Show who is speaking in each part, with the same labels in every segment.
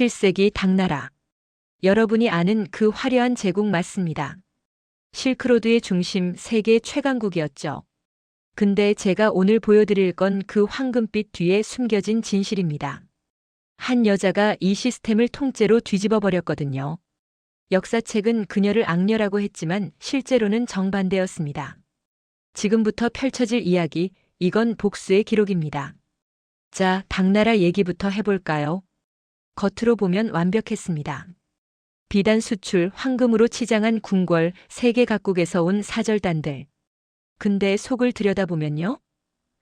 Speaker 1: 7세기 당나라. 여러분이 아는 그 화려한 제국 맞습니다. 실크로드의 중심 세계 최강국이었죠. 근데 제가 오늘 보여드릴 건 그 황금빛 뒤에 숨겨진 진실입니다. 한 여자가 이 시스템을 통째로 뒤집어 버렸거든요. 역사책은 그녀를 악녀라고 했지만 실제로는 정반대였습니다. 지금부터 펼쳐질 이야기, 이건 복수의 기록입니다. 자, 당나라 얘기부터 해볼까요? 겉으로 보면 완벽했습니다. 비단 수출, 황금으로 치장한 궁궐, 세계 각국에서 온 사절단들. 근데 속을 들여다보면요.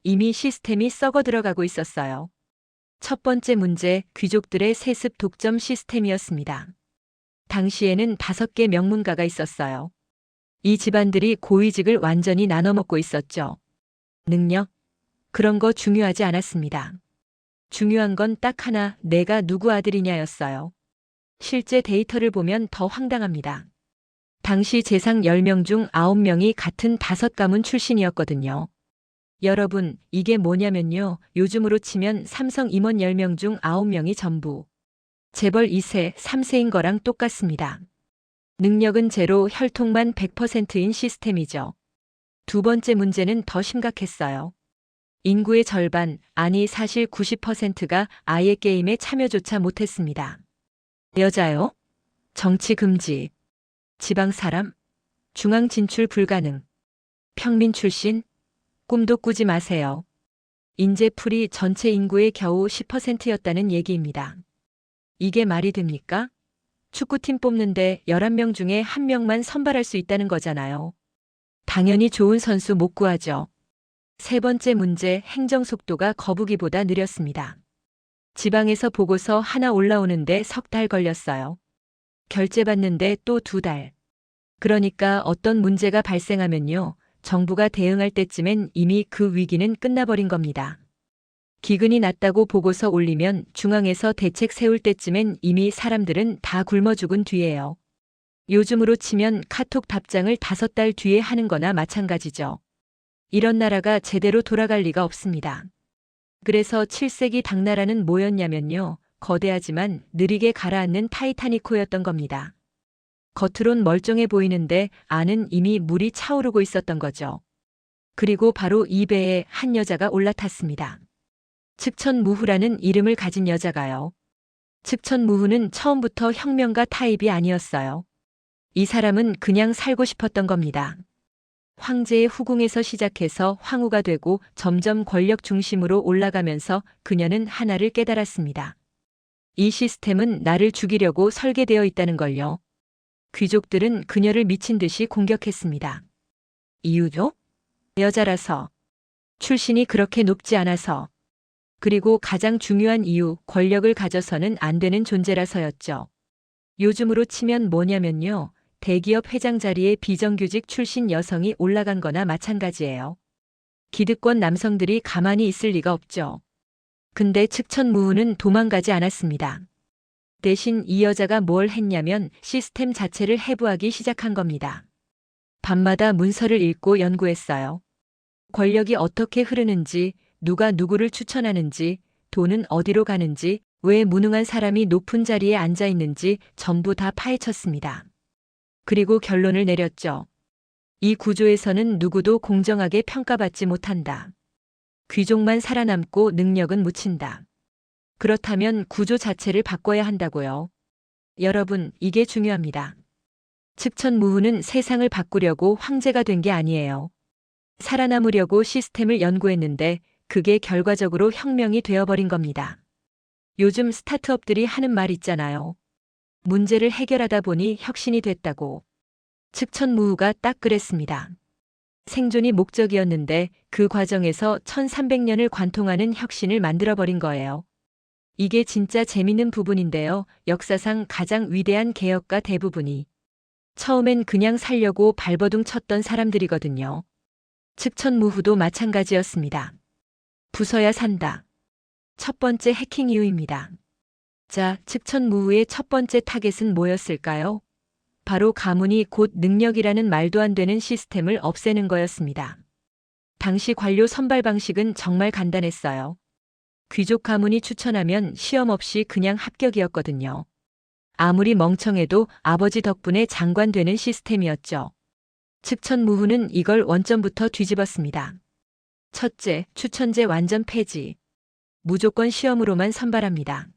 Speaker 1: 이미 시스템이 썩어 들어가고 있었어요. 첫 번째 문제, 귀족들의 세습 독점 시스템이었습니다. 당시에는 5개 명문가가 있었어요. 이 집안들이 고위직을 완전히 나눠먹고 있었죠. 능력? 그런 거 중요하지 않았습니다. 중요한 건 딱 하나, 내가 누구 아들이냐였어요. 실제 데이터를 보면 더 황당합니다. 당시 재상 10명 중 9명이 같은 5가문 출신이었거든요. 여러분, 이게 뭐냐면요. 요즘으로 치면 삼성 임원 10명 중 9명이 전부 재벌 2세, 3세인 거랑 똑같습니다. 능력은 제로, 혈통만 100%인 시스템이죠. 두 번째 문제는 더 심각했어요. 인구의 절반, 아니 사실 90%가 아예 게임에 참여조차 못했습니다. 여자요? 정치 금지. 지방 사람? 중앙 진출 불가능. 평민 출신? 꿈도 꾸지 마세요. 인재풀이 전체 인구의 겨우 10%였다는 얘기입니다. 이게 말이 됩니까? 축구팀 뽑는데 11명 중에 1명만 선발할 수 있다는 거잖아요. 당연히 좋은 선수 못 구하죠. 세 번째 문제, 행정 속도가 거북이보다 느렸습니다. 지방에서 보고서 하나 올라오는데 3달 걸렸어요. 결제받는데 또 2달. 그러니까 어떤 문제가 발생하면요. 정부가 대응할 때쯤엔 이미 그 위기는 끝나버린 겁니다. 기근이 났다고 보고서 올리면 중앙에서 대책 세울 때쯤엔 이미 사람들은 다 굶어 죽은 뒤에요. 요즘으로 치면 카톡 답장을 5달 뒤에 하는 거나 마찬가지죠. 이런 나라가 제대로 돌아갈 리가 없습니다. 그래서 7세기 당나라는 뭐였냐면요. 거대하지만 느리게 가라앉는 타이타닉호였던 겁니다. 겉으론 멀쩡해 보이는데 안은 이미 물이 차오르고 있었던 거죠. 그리고 바로 이 배에 한 여자가 올라탔습니다. 측천무후라는 이름을 가진 여자가요. 측천무후는 처음부터 혁명가 타입이 아니었어요. 이 사람은 그냥 살고 싶었던 겁니다. 황제의 후궁에서 시작해서 황후가 되고 점점 권력 중심으로 올라가면서 그녀는 하나를 깨달았습니다. 이 시스템은 나를 죽이려고 설계되어 있다는 걸요. 귀족들은 그녀를 미친 듯이 공격했습니다. 이유죠? 여자라서. 출신이 그렇게 높지 않아서. 그리고 가장 중요한 이유, 권력을 가져서는 안 되는 존재라서였죠. 요즘으로 치면 뭐냐면요. 대기업 회장 자리에 비정규직 출신 여성이 올라간 거나 마찬가지예요. 기득권 남성들이 가만히 있을 리가 없죠. 근데 측천무후는 도망가지 않았습니다. 대신 이 여자가 뭘 했냐면 시스템 자체를 해부하기 시작한 겁니다. 밤마다 문서를 읽고 연구했어요. 권력이 어떻게 흐르는지, 누가 누구를 추천하는지, 돈은 어디로 가는지, 왜 무능한 사람이 높은 자리에 앉아 있는지 전부 다 파헤쳤습니다. 그리고 결론을 내렸죠. 이 구조에서는 누구도 공정하게 평가받지 못한다. 귀족만 살아남고 능력은 묻힌다. 그렇다면 구조 자체를 바꿔야 한다고요. 여러분, 이게 중요합니다. 측천무후는 세상을 바꾸려고 황제가 된 게 아니에요. 살아남으려고 시스템을 연구했는데 그게 결과적으로 혁명이 되어버린 겁니다. 요즘 스타트업들이 하는 말 있잖아요. 문제를 해결하다 보니 혁신이 됐다고. 측천무후가 딱 그랬습니다. 생존이 목적이었는데 그 과정에서 1300년을 관통하는 혁신을 만들어버린 거예요. 이게 진짜 재밌는 부분인데요. 역사상 가장 위대한 개혁가 대부분이 처음엔 그냥 살려고 발버둥 쳤던 사람들이거든요. 측천무후도 마찬가지였습니다. 부숴야 산다. 첫 번째 해킹 이유입니다. 자, 측천무후의 첫 번째 타겟은 뭐였을까요? 바로 가문이 곧 능력이라는 말도 안 되는 시스템을 없애는 거였습니다. 당시 관료 선발 방식은 정말 간단했어요. 귀족 가문이 추천하면 시험 없이 그냥 합격이었거든요. 아무리 멍청해도 아버지 덕분에 장관 되는 시스템이었죠. 측천무후는 이걸 원점부터 뒤집었습니다. 첫째, 추천제 완전 폐지. 무조건 시험으로만 선발합니다.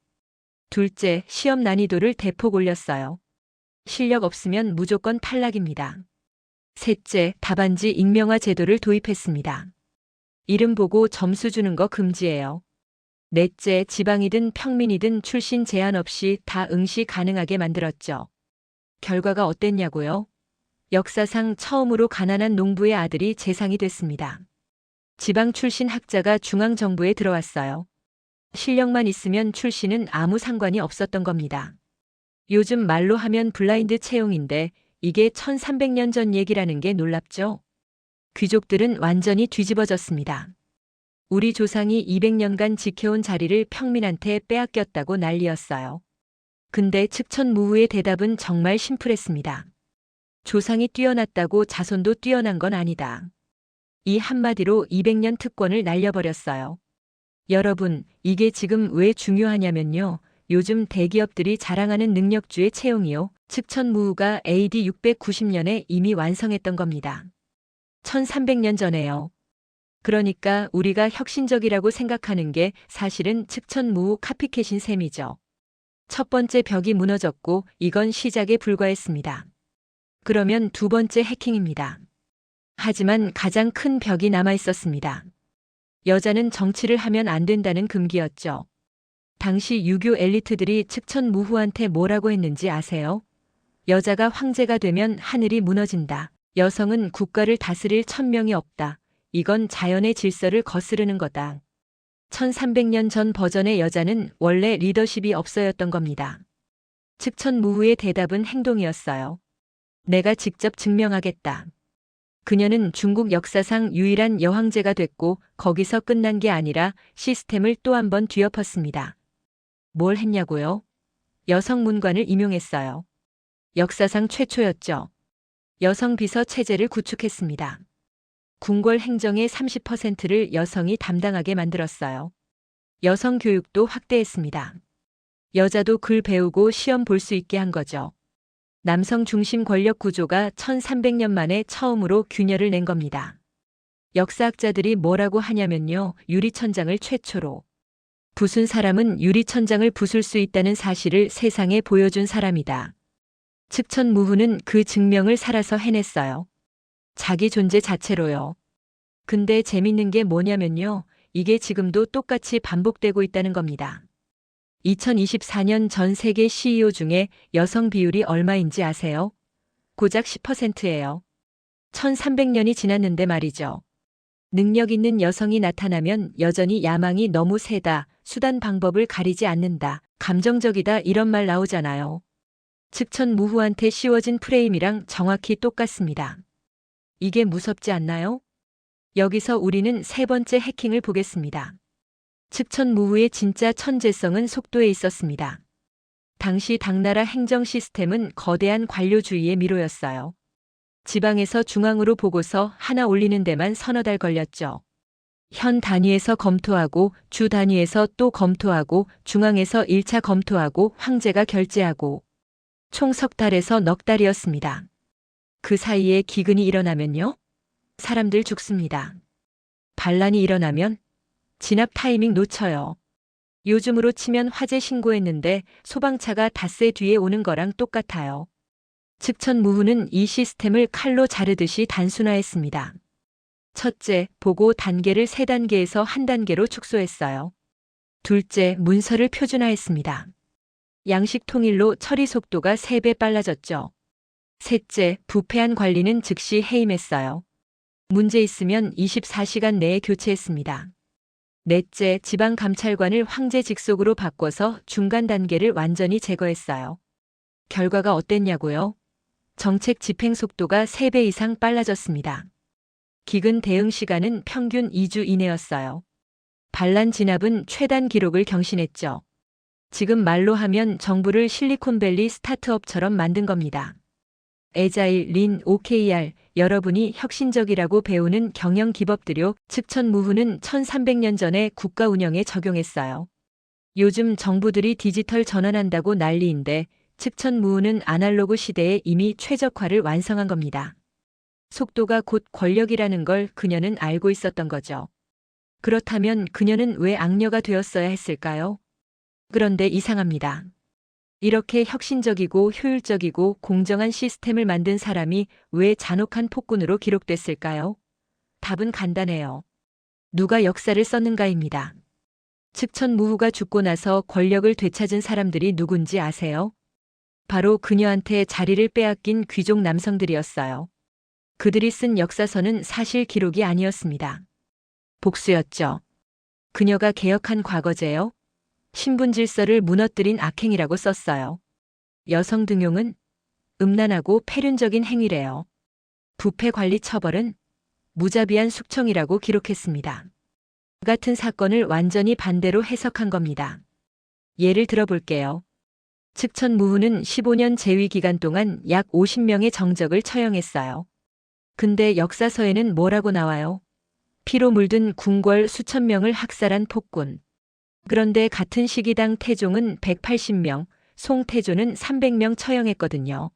Speaker 1: 둘째, 시험 난이도를 대폭 올렸어요. 실력 없으면 무조건 탈락입니다. 셋째, 답안지 익명화 제도를 도입했습니다. 이름 보고 점수 주는 거 금지예요. 넷째, 지방이든 평민이든 출신 제한 없이 다 응시 가능하게 만들었죠. 결과가 어땠냐고요? 역사상 처음으로 가난한 농부의 아들이 재상이 됐습니다. 지방 출신 학자가 중앙정부에 들어왔어요. 실력만 있으면 출신은 아무 상관이 없었던 겁니다. 요즘 말로 하면 블라인드 채용인데 이게 1300년 전 얘기라는 게 놀랍죠? 귀족들은 완전히 뒤집어졌습니다. 우리 조상이 200년간 지켜온 자리를 평민한테 빼앗겼다고 난리였어요. 근데 측천무후의 대답은 정말 심플했습니다. 조상이 뛰어났다고 자손도 뛰어난 건 아니다. 이 한마디로 200년 특권을 날려버렸어요. 여러분, 이게 지금 왜 중요하냐면요. 요즘 대기업들이 자랑하는 능력주의 채용이요. 측천무후가 AD 690년에 이미 완성했던 겁니다. 1300년 전에요. 그러니까 우리가 혁신적이라고 생각하는 게 사실은 측천무후 카피캣인 셈이죠. 첫 번째 벽이 무너졌고 이건 시작에 불과했습니다. 그러면 두 번째 해킹입니다. 하지만 가장 큰 벽이 남아 있었습니다. 여자는 정치를 하면 안 된다는 금기였죠. 당시 유교 엘리트들이 측천무후한테 뭐라고 했는지 아세요? 여자가 황제가 되면 하늘이 무너진다. 여성은 국가를 다스릴 천명이 없다. 이건 자연의 질서를 거스르는 거다. 1300년 전 버전의 여자는 원래 리더십이 없어였던 겁니다. 측천무후의 대답은 행동이었어요. 내가 직접 증명하겠다. 그녀는 중국 역사상 유일한 여황제가 됐고 거기서 끝난 게 아니라 시스템을 또 한 번 뒤엎었습니다. 뭘 했냐고요? 여성 문관을 임용했어요. 역사상 최초였죠. 여성 비서 체제를 구축했습니다. 궁궐 행정의 30%를 여성이 담당하게 만들었어요. 여성 교육도 확대했습니다. 여자도 글 배우고 시험 볼 수 있게 한 거죠. 남성 중심 권력 구조가 1300년 만에 처음으로 균열을 낸 겁니다. 역사학자들이 뭐라고 하냐면요. 유리천장을 최초로 부순 사람은 유리천장을 부술 수 있다는 사실을 세상에 보여준 사람이다. 측천무후는 그 증명을 살아서 해냈어요. 자기 존재 자체로요. 근데 재밌는 게 뭐냐면요. 이게 지금도 똑같이 반복되고 있다는 겁니다. 2024년 전 세계 CEO 중에 여성 비율이 얼마인지 아세요? 고작 10%예요. 1300년이 지났는데 말이죠. 능력 있는 여성이 나타나면 여전히 야망이 너무 세다, 수단 방법을 가리지 않는다, 감정적이다 이런 말 나오잖아요. 측천무후한테 씌워진 프레임이랑 정확히 똑같습니다. 이게 무섭지 않나요? 여기서 우리는 세 번째 해킹을 보겠습니다. 측천무후의 진짜 천재성은 속도에 있었습니다. 당시 당나라 행정 시스템은 거대한 관료주의의 미로였어요. 지방에서 중앙으로 보고서 하나 올리는 데만 서너 달 걸렸죠. 현 단위에서 검토하고 주 단위에서 또 검토하고 중앙에서 1차 검토하고 황제가 결재하고 총 석 달에서 넉 달이었습니다. 그 사이에 기근이 일어나면요? 사람들 죽습니다. 반란이 일어나면 진압 타이밍 놓쳐요. 요즘으로 치면 화재 신고했는데 소방차가 닷새 뒤에 오는 거랑 똑같아요. 측천무후는 이 시스템을 칼로 자르듯이 단순화했습니다. 첫째, 보고 단계를 3단계에서 1단계로 축소했어요. 둘째, 문서를 표준화했습니다. 양식 통일로 처리 속도가 3배 빨라졌죠. 셋째, 부패한 관리는 즉시 해임했어요. 문제 있으면 24시간 내에 교체했습니다. 넷째, 지방감찰관을 황제 직속으로 바꿔서 중간 단계를 완전히 제거했어요. 결과가 어땠냐고요? 정책 집행 속도가 3배 이상 빨라졌습니다. 기근 대응 시간은 평균 2주 이내였어요. 반란 진압은 최단 기록을 경신했죠. 지금 말로 하면 정부를 실리콘밸리 스타트업처럼 만든 겁니다. 에자일, 린, OKR, 여러분이 혁신적이라고 배우는 경영 기법들요. 측천무후는 1300년 전에 국가 운영에 적용했어요. 요즘 정부들이 디지털 전환한다고 난리인데 측천무후는 아날로그 시대에 이미 최적화를 완성한 겁니다. 속도가 곧 권력이라는 걸 그녀는 알고 있었던 거죠. 그렇다면 그녀는 왜 악녀가 되었어야 했을까요? 그런데 이상합니다. 이렇게 혁신적이고 효율적이고 공정한 시스템을 만든 사람이 왜 잔혹한 폭군으로 기록됐을까요? 답은 간단해요. 누가 역사를 썼는가입니다. 측천무후가 죽고 나서 권력을 되찾은 사람들이 누군지 아세요? 바로 그녀한테 자리를 빼앗긴 귀족 남성들이었어요. 그들이 쓴 역사서는 사실 기록이 아니었습니다. 복수였죠. 그녀가 개혁한 과거제요. 신분 질서를 무너뜨린 악행이라고 썼어요. 여성 등용은 음란하고 폐륜적인 행위래요. 부패 관리 처벌은 무자비한 숙청이라고 기록했습니다. 같은 사건을 완전히 반대로 해석한 겁니다. 예를 들어볼게요. 측천무후는 15년 재위 기간 동안 약 50명의 정적을 처형했어요. 근데 역사서에는 뭐라고 나와요? 피로 물든 궁궐 수천 명을 학살한 폭군. 그런데 같은 시기당 태종은 180명, 송태조는 300명 처형했거든요.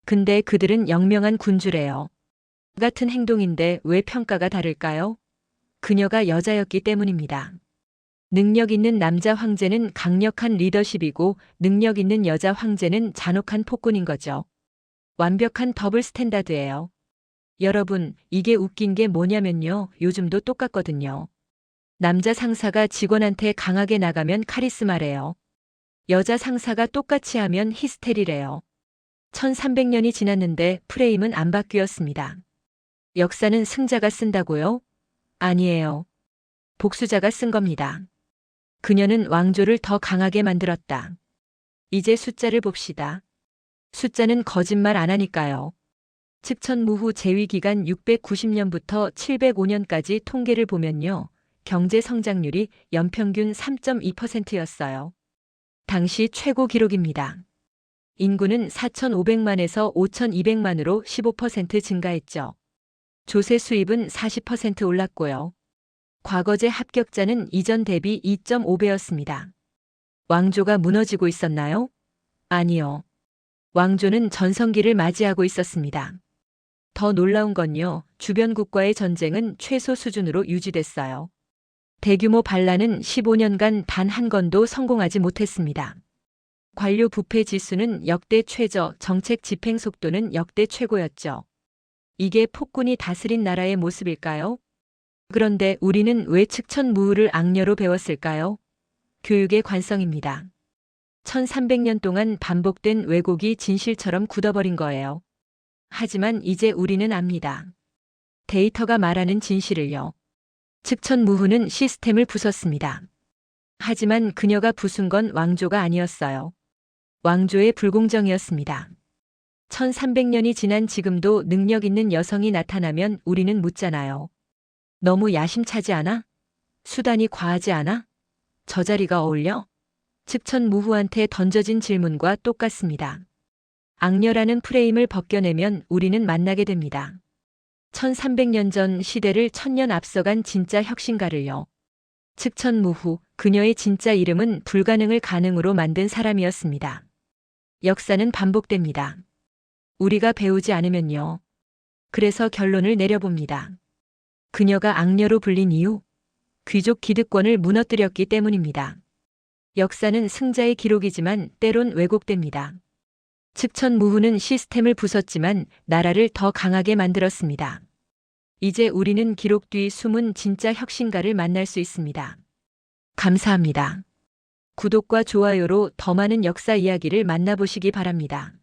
Speaker 1: 근데 그들은 영명한 군주래요. 같은 행동인데 왜 평가가 다를까요? 그녀가 여자였기 때문입니다. 능력 있는 남자 황제는 강력한 리더십이고 능력 있는 여자 황제는 잔혹한 폭군인 거죠. 완벽한 더블 스탠다드예요. 여러분, 이게 웃긴 게 뭐냐면요. 요즘도 똑같거든요. 남자 상사가 직원한테 강하게 나가면 카리스마래요. 여자 상사가 똑같이 하면 히스테리래요. 1300년이 지났는데 프레임은 안 바뀌었습니다. 역사는 승자가 쓴다고요? 아니에요. 복수자가 쓴 겁니다. 그녀는 왕조를 더 강하게 만들었다. 이제 숫자를 봅시다. 숫자는 거짓말 안 하니까요. 측천무후 재위 기간 690년부터 705년까지 통계를 보면요. 경제 성장률이 연평균 3.2%였어요. 당시 최고 기록입니다. 인구는 4,500만에서 5,200만으로 15% 증가했죠. 조세 수입은 40% 올랐고요. 과거제 합격자는 이전 대비 2.5배였습니다. 왕조가 무너지고 있었나요? 아니요. 왕조는 전성기를 맞이하고 있었습니다. 더 놀라운 건요, 주변 국가의 전쟁은 최소 수준으로 유지됐어요. 대규모 반란은 15년간 단 한 건도 성공하지 못했습니다. 관료 부패 지수는 역대 최저, 정책 집행 속도는 역대 최고였죠. 이게 폭군이 다스린 나라의 모습일까요? 그런데 우리는 왜 측천무후를 악녀로 배웠을까요? 교육의 관성입니다. 1300년 동안 반복된 왜곡이 진실처럼 굳어버린 거예요. 하지만 이제 우리는 압니다. 데이터가 말하는 진실을요. 측천무후는 시스템을 부쉈습니다. 하지만 그녀가 부순 건 왕조가 아니었어요. 왕조의 불공정이었습니다. 1300년이 지난 지금도 능력 있는 여성이 나타나면 우리는 묻잖아요. 너무 야심차지 않아? 수단이 과하지 않아? 저 자리가 어울려? 측천무후한테 던져진 질문과 똑같습니다. 악녀라는 프레임을 벗겨내면 우리는 만나게 됩니다. 1300년 전 시대를 1000년 앞서간 진짜 혁신가를요. 측천무후, 그녀의 진짜 이름은 불가능을 가능으로 만든 사람이었습니다. 역사는 반복됩니다. 우리가 배우지 않으면요. 그래서 결론을 내려봅니다. 그녀가 악녀로 불린 이유, 귀족 기득권을 무너뜨렸기 때문입니다. 역사는 승자의 기록이지만 때론 왜곡됩니다. 측천무후는 시스템을 부쉈지만 나라를 더 강하게 만들었습니다. 이제 우리는 기록 뒤 숨은 진짜 혁신가를 만날 수 있습니다. 감사합니다. 구독과 좋아요로 더 많은 역사 이야기를 만나보시기 바랍니다.